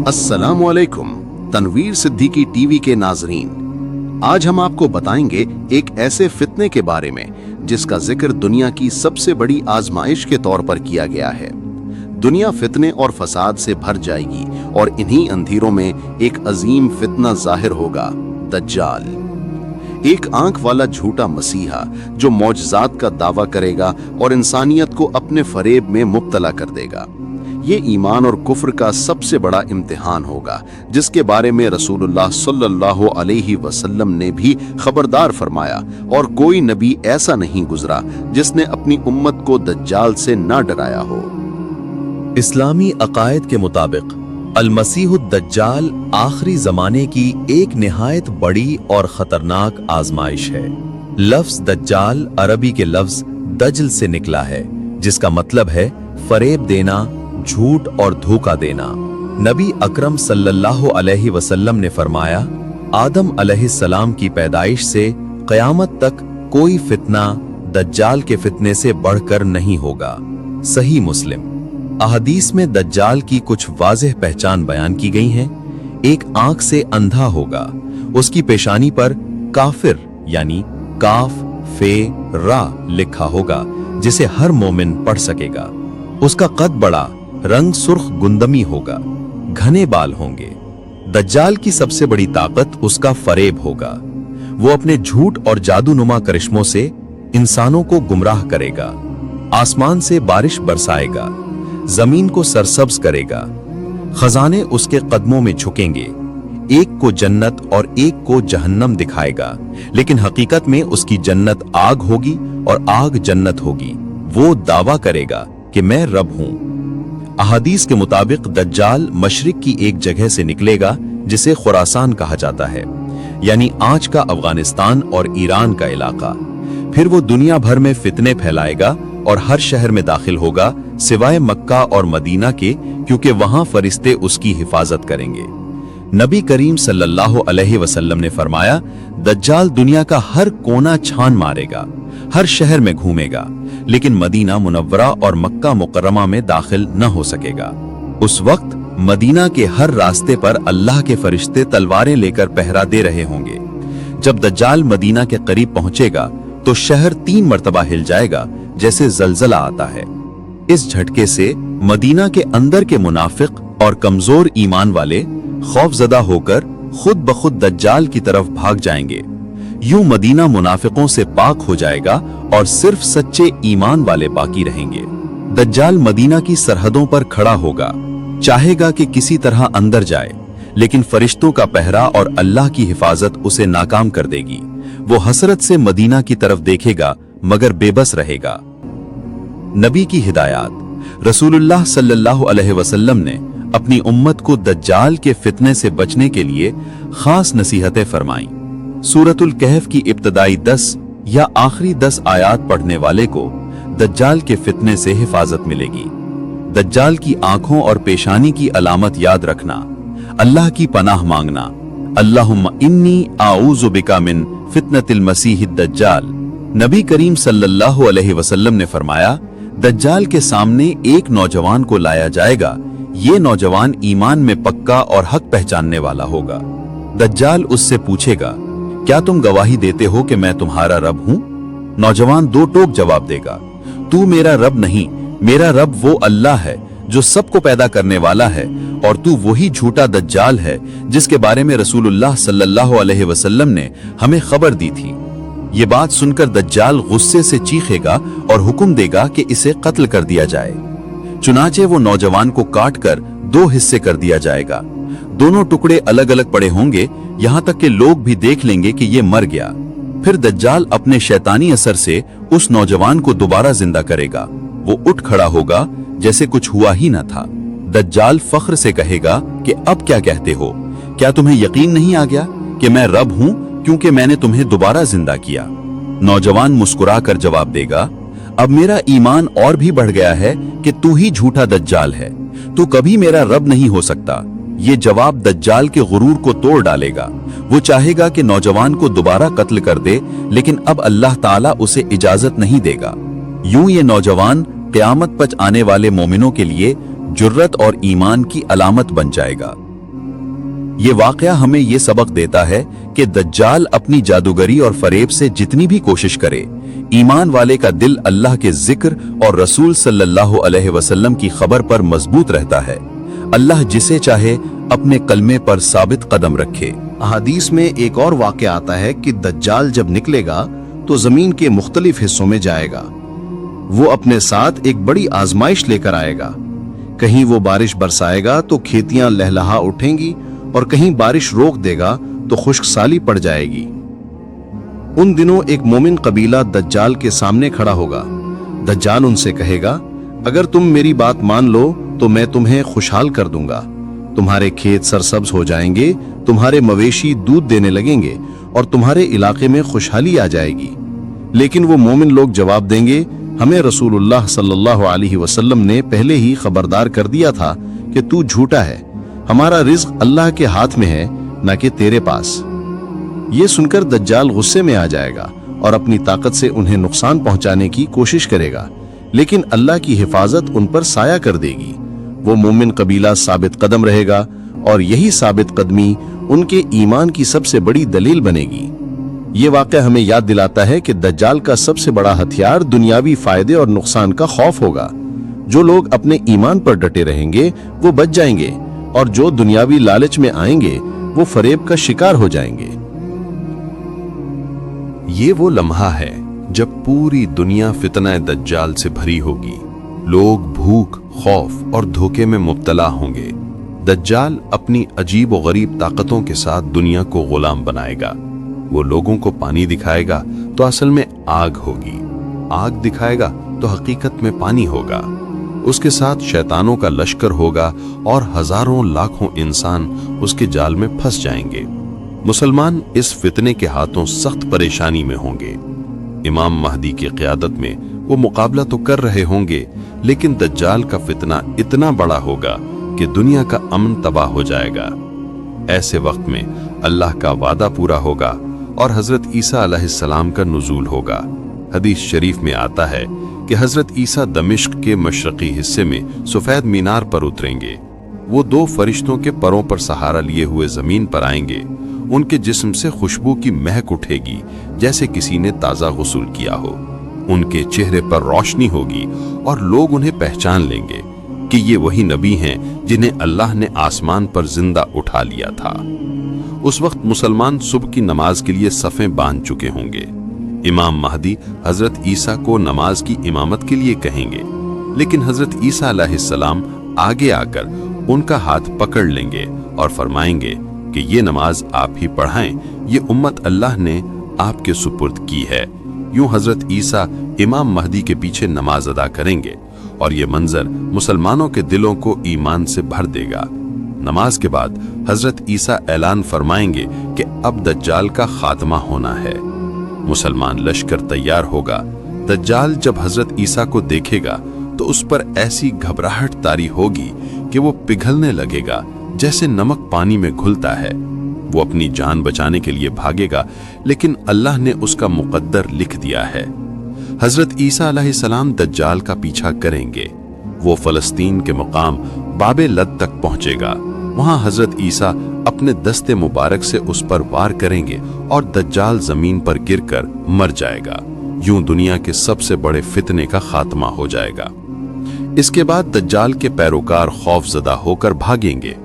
अस्सलाम वालेकुम तनवीर सिद्दीकी टीवी के नाजरीन, आज हम आपको बताएंगे एक ऐसे फितने के बारे में जिसका जिक्र दुनिया की सबसे बड़ी आजमाइश के तौर पर किया गया है। दुनिया फितने और फसाद से भर जाएगी और इन्हीं अंधेरों में एक अजीम फितना जाहिर होगा, दज्जाल। एक आंख वाला झूठा मसीहा जो मौजज़ात का दावा करेगा और इंसानियत को अपने फरेब में मुब्तला कर देगा। ये ईमान और कुफ्र का सबसे बड़ा इम्तिहान होगा, जिसके बारे में रसूलुल्लाह सल्लल्लाहु अलैहि वसल्लम ने भी खबरदार फरमाया, और कोई नबी ऐसा नहीं गुजरा जिसने अपनी उम्मत को दज्जाल से ना डराया हो। इस्लामी अकायद के मुताबिक अल-मसीहुद दज्जाल आखिरी जमाने की एक निहायत बड़ी और खतरनाक आजमाइश है। लफ्ज दज्जाल अरबी के लफ्ज दज्ल से निकला है, जिसका मतलब है फरेब देना, झूठ और धोखा देना। नबी अकरम सल्लल्लाहु अलैहि वसल्लम ने फरमाया, आदम अलैहिस्सलाम की पैदाइश से क़यामत तक कोई फितना दज्जाल के फितने से बढ़कर नहीं होगा। सही मुस्लिम। अहदीस में दज्जाल की कुछ वाज़ेह पहचान बयान की गई हैं। एक आंख से अंधा होगा, उसकी पेशानी पर काफिर यानी काफ फे रा लिखा होगा, जिसे हर मोमिन पढ़ सकेगा। उसका कद बड़ा, रंग सुर्ख गुंदमी होगा, घने बाल होंगे। दज्जाल की सबसे बड़ी ताकत उसका फरेब होगा। वो अपने झूठ और जादूनुमा करिश्मों से इंसानों को गुमराह करेगा, आसमान से बारिश बरसाएगा, जमीन को सरसब्ज करेगा, खजाने उसके कदमों में झुकेंगे, एक को जन्नत और एक को जहन्नम दिखाएगा, लेकिन हकीकत में उसकी जन्नत आग होगी और आग जन्नत होगी। वो दावा करेगा कि मैं रब हूं। अहादीस के मुताबिक दज्जाल मशरिक की एक जगह से निकलेगा जिसे खुरासान कहा जाता है, यानी आज का अफगानिस्तान और ईरान का इलाका। फिर वो दुनिया भर में फितने फैलाएगा और हर शहर में दाखिल होगा सिवाय मक्का और मदीना के, क्योंकि वहां फरिश्ते उसकी हिफाजत करेंगे। नबी करीम सल्लल्लाहु अलैहि वसल्लम ने फरमाया, दज्जाल दुनिया का हर कोना छान मारेगा, हर शहर में घूमेगा, लेकिन मदीना मुनव्वरा और मक्का मुकर्रमा में दाखिल न हो सकेगा। उस वक्त मदीना के हर रास्ते पर अल्लाह के फरिश्ते तलवारें लेकर पहरा दे रहे होंगे। जब दज्जाल मदीना के करीब पहुंचेगा तो शहर 3 मर्तबा हिल जाएगा, जैसे जलजला आता है। इस झटके से मदीना के अंदर के मुनाफिक और कमजोर ईमान वाले खौफजदा होकर खुद ब खुद दज्जाल की तरफ भाग जाएंगे। यूं मदीना मुनाफिकों से पाक हो जाएगा और सिर्फ सच्चे ईमान वाले बाकी रहेंगे। दज्जाल मदीना की सरहदों पर खड़ा होगा, चाहेगा कि किसी तरह अंदर जाए, लेकिन फरिश्तों का पहरा और अल्लाह की हिफाजत उसे नाकाम कर देगी। वो हसरत से मदीना की तरफ देखेगा मगर बेबस रहेगा। नबी की हिदायत। रसूलुल्लाह सल्लल्लाहु अलैहि वसल्लम ने अपनी उम्मत को दज्जाल के फितने से बचने के लिए खास नसीहतें फरमाईं। सूरतुल कहफ की इब्तदाई 10 या आखिरी 10 आयात पढ़ने वाले को दज्जाल के फितने से हिफाजत मिलेगी। दज्जाल की आंखों और पेशानी की अलामत याद रखना, अल्लाह की पनाह मांगना, अल्लाहुम्मा इन्नी आऊज़ु बिका मिन फितनतिल मसीहिद दज्जाल। नबी करीम सल्लल्लाहु अलैहि वसल्लम ने फरमाया, दज्जाल के सामने एक नौजवान को लाया जाएगा। ये नौजवान ईमान में पक्का और हक पहचानने वाला होगा। दज्जाल उससे पूछेगा, क्या तुम गवाही देते हो कि मैं तुम्हारा रब हूं? नौजवान 2 टोक जवाब देगा, तू मेरा रब नहीं, मेरा रब वो अल्लाह है जो सबको पैदा करने वाला है, और तू वही झूठा दज्जाल है जिसके बारे में रसूलुल्लाह सल्लल्लाहु अलैहि वसल्लम ने हमें खबर दी थी। ये बात सुनकर दज्जाल गुस्से से चीखेगा और हुक्म देगा कि इसे कत्ल कर दिया जाए। चुनाचे वो नौजवान को काटकर 2 हिस्से कर दिया जाएगा। दोनों टुकड़े अलग अलग पड़े होंगे, यहां तक कि लोग भी देख लेंगे कि ये मर गया। फिर दज्जाल अपने शैतानी असर से उस नौजवान को दोबारा जिंदा करेगा। वो उठ खड़ा होगा जैसे कुछ हुआ ही न था। दज्जाल फख्र से कहेगा कि अब क्या कहते हो? क्या तुम्हें यकीन नहीं आ गया कि मैं रब हूं, क्योंकि मैंने तुम्हें दोबारा जिंदा किया? नौजवान मुस्कुरा कर जवाब देगा, अब मेरा ईमान और भी बढ़ गया है कि तू ही झूठा दज्जाल है, तू कभी मेरा रब नहीं हो सकता। ये जवाब दज्जाल के गुरूर को तोड़ डालेगा। वो चाहेगा कि नौजवान को दोबारा कत्ल कर दे, लेकिन अब अल्लाह ताला उसे इजाजत नहीं देगा। यूं ये नौजवान क़यामत पर आने वाले मोमिनों के लिए जुर्रत और ईमान की अलामत बन जाएगा। ये वाकया हमें ये सबक देता है कि दज्जाल अपनी जादूगरी और फरेब से जितनी भी कोशिश करे, ईमान वाले का दिल अल्लाह के जिक्र और रसूल सल्लल्लाहु अलैहि वसल्लम की खबर पर मजबूत रहता है। अल्लाह जिसे चाहे अपने कलमे पर साबित कदम रखे। हदीस में एक और वाक़या आता है कि दज्जाल जब निकलेगा तो जमीन के मुख्तलिफ हिस्सों में जाएगा। वो अपने साथ एक बड़ी आजमाइश लेकर आएगा। कहीं वो बारिश बरसाएगा तो खेतियां लहलहा उठेंगी और कहीं बारिश रोक देगा तो खुश्कसाली पड़ जाएगी। उन दिनों एक मोमिन कबीला दज्जाल के सामने खड़ा होगा। दज्जाल उनसे कहेगा, अगर तुम मेरी बात मान लो तो मैं तुम्हें खुशहाल कर दूंगा। तुम्हारे खेत सरसब्ज हो जाएंगे, तुम्हारे मवेशी दूध देने लगेंगे और तुम्हारे इलाके में खुशहाली आ जाएगी। लेकिन वो मोमिन लोग जवाब देंगे, हमें रसूलुल्लाह सल्लल्लाहु अलैहि वसल्लम ने पहले ही खबरदार कर दिया था कि तू झूठा है। हमारा रिज्क अल्लाह के हाथ में है, न कि तेरे पास। ये सुनकर दज्जाल गुस्से में आ जाएगा और अपनी ताकत से उन्हें नुकसान पहुंचाने की कोशिश करेगा, लेकिन अल्लाह की हिफाजत उन पर साया कर देगी। वो मोमिन कबीला साबित कदम रहेगा और यही साबित कदमी उनके ईमान की सबसे बड़ी दलील बनेगी। ये वाक़या हमें याद दिलाता है कि दज्जाल का सबसे बड़ा हथियार दुनियावी फायदे और नुकसान का खौफ होगा। जो लोग अपने ईमान पर डटे रहेंगे वो बच जाएंगे और जो दुनियावी लालच में आएंगे वो फरेब का शिकार हो जाएंगे। ये वो लम्हा है जब पूरी दुनिया फितना दज्जाल से भरी होगी। लोग भूख, खौफ और धोखे में मुब्तला होंगे। दज्जाल अपनी अजीब और गरीब ताकतों के साथ दुनिया को गुलाम बनाएगा। वो लोगों को पानी दिखाएगा तो असल में आग होगी, आग दिखाएगा तो हकीकत में पानी होगा। उसके साथ शैतानों का लश्कर होगा और हजारों लाखों इंसान उसके जाल में फंस जाएंगे। मुसलमान इस फितने के हाथों सख्त परेशानी में होंगे। इमाम महदी की क़यादत में वो मुकाबला तो कर रहे होंगे, लेकिन दज्जाल का फितना इतना बड़ा होगा कि दुनिया का अमन तबाह हो जाएगा। ऐसे वक्त में अल्लाह का वादा पूरा होगा और हजरत ईसा अलैहिस्सलाम का नुज़ूल होगा। हदीस शरीफ में आता है कि हजरत ईसा दमिश्क के मशरकी हिस्से में सफेद मीनार पर उतरेंगे। वो दो फरिश्तों के परों पर सहारा लिए हुए जमीन पर आएंगे। उनके जिस्म से खुशबू की महक उठेगी जैसे किसी ने ताज़ा गुस्ल किया हो। उनके चेहरे पर रोशनी होगी और लोग उन्हें पहचान लेंगे कि ये वही नबी हैं जिन्हें अल्लाह ने आसमान पर जिंदा उठा लिया था। उस वक्त मुसलमान सुबह की नमाज के लिए सफ़ें बांध चुके होंगे। इमाम महदी हजरत ईसा को नमाज की इमामत के लिए कहेंगे, लेकिन हजरत ईसा अलैहिस्सलाम आगे आकर उनका हाथ पकड़ लेंगे और फरमाएंगे कि ये नमाज आप ही पढ़ाएं, ये उम्मत अल्लाह ने आपके सुपुर्द की है। यूं हजरत ईसा इमाम महदी के पीछे नमाज अदा करेंगे और ये मंजर मुसलमानों के दिलों को ईमान से भर देगा। नमाज के बाद हजरत ईसा ऐलान फरमाएंगे कि अब दज्जाल का खात्मा होना है। मुसलमान लश्कर तैयार होगा। दज्जाल जब हजरत ईसा को देखेगा तो उस पर ऐसी घबराहट तारी होगी कि वो पिघलने लगेगा जैसे नमक पानी में घुलता है। वो अपनी जान बचाने के लिए भागेगा, लेकिन अल्लाह ने उसका मुकद्दर लिख दिया है। हजरत ईसा अलैहिस्सलाम दज्जाल का पीछा करेंगे। वो फलस्तीन के मुकाम बाबे लद तक पहुंचेगा। वहां हजरत ईसा अपने दस्ते मुबारक से उस पर वार करेंगे और दज्जाल जमीन पर गिरकर मर जाएगा। यूं दुनिया के सबसे बड़े फितने का खात्मा हो जाएगा। इसके बाद दज्जाल के पैरोकार खौफजदा होकर भागेंगे।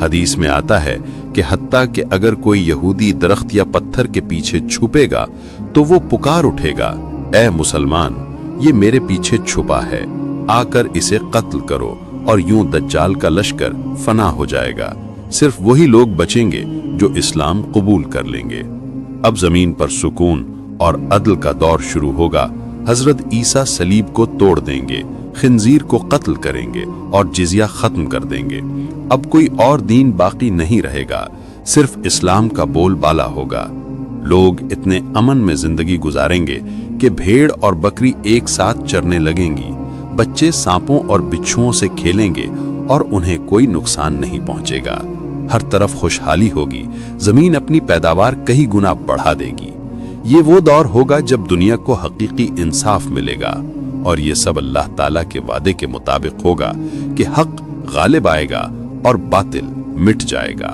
हदीस में आता है कि हत्ता कि अगर कोई यहूदी दरख्त या पत्थर के पीछे छुपेगा तो वो पुकार उठेगा, ऐ मुसलमान, ये मेरे पीछे छुपा है, आकर इसे कत्ल करो। और यूं दज्जाल का लश्कर फना हो जाएगा। सिर्फ वही लोग बचेंगे जो इस्लाम कबूल कर लेंगे। अब जमीन पर सुकून और अदल का दौर शुरू होगा। हजरत ईसा सलीब को तोड़ देंगे, खिंजीर को कत्ल करेंगे और जिजिया खत्म कर देंगे। अब कोई और दीन बाकी नहीं रहेगा, सिर्फ इस्लाम का बोलबाला होगा। लोग इतने अमन में जिंदगी गुजारेंगे कि भेड़ और बकरी एक साथ चरने लगेंगी। बच्चे सांपों और बिच्छुओं से खेलेंगे और उन्हें कोई नुकसान नहीं पहुंचेगा। हर तरफ खुशहाली होगी। जमीन अपनी पैदावार कई गुना बढ़ा देगी। ये वो दौर होगा जब दुनिया को हकीकी इंसाफ मिलेगा और ये सब अल्लाह ताला के वादे के मुताबिक होगा कि हक गालिब आएगा और बातिल मिट जाएगा।